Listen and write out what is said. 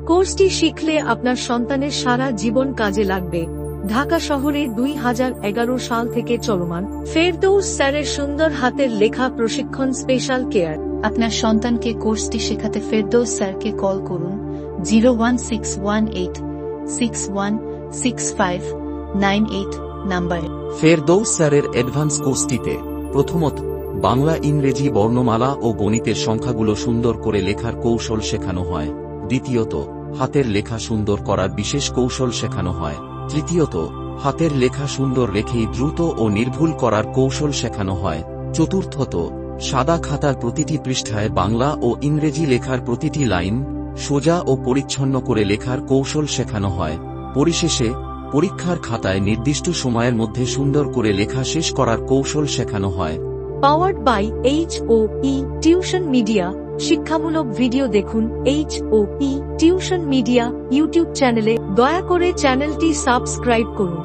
কোর্সটি শিখলে আপনার সন্তানের সারা জীবন কাজে লাগবে। ঢাকা শহরে 2011 সাল থেকে চলমান ফেরদৌস স্যারের সুন্দর হাতের লেখা প্রশিক্ষণ স্পেশাল কেয়ার। আপনার সন্তানকে কোর্সটি শেখাতে ফেরদৌস স্যারকে কল করুন 01618616598 নম্বরে। ফেরদৌস স্যারের অ্যাডভান্স কোর্সটিতে প্রথমত বাংলা ইংরেজি বর্ণমালা ও গণিতের সংখ্যাগুলো সুন্দর করে লেখার কৌশল শেখানো হয়। দ্বিতীয়ত হাতের লেখা সুন্দর করার বিশেষ কৌশল শেখানো হয়। তৃতীয়ত হাতের লেখা সুন্দর রেখেই দ্রুত ও নির্ভুল করার কৌশল শেখানো হয়। চতুর্থত সাদা খাতার প্রতিটি পৃষ্ঠায় বাংলা ও ইংরেজি লেখার প্রতিটি লাইন সোজা ও পরিচ্ছন্ন করে লেখার কৌশল শেখানো হয়। পরিশেষে পরীক্ষার খাতায় নির্দিষ্ট সময়ের মধ্যে সুন্দর করে লেখা শেষ করার কৌশল শেখানো হয়। Powered by HOE tuition media. শিক্ষামূলক ভিডিও দেখুন HOE টিউশন মিডিয়া ইউটিউব চ্যানেলে। দয়া করে চ্যানেলটি সাবস্ক্রাইব করুন।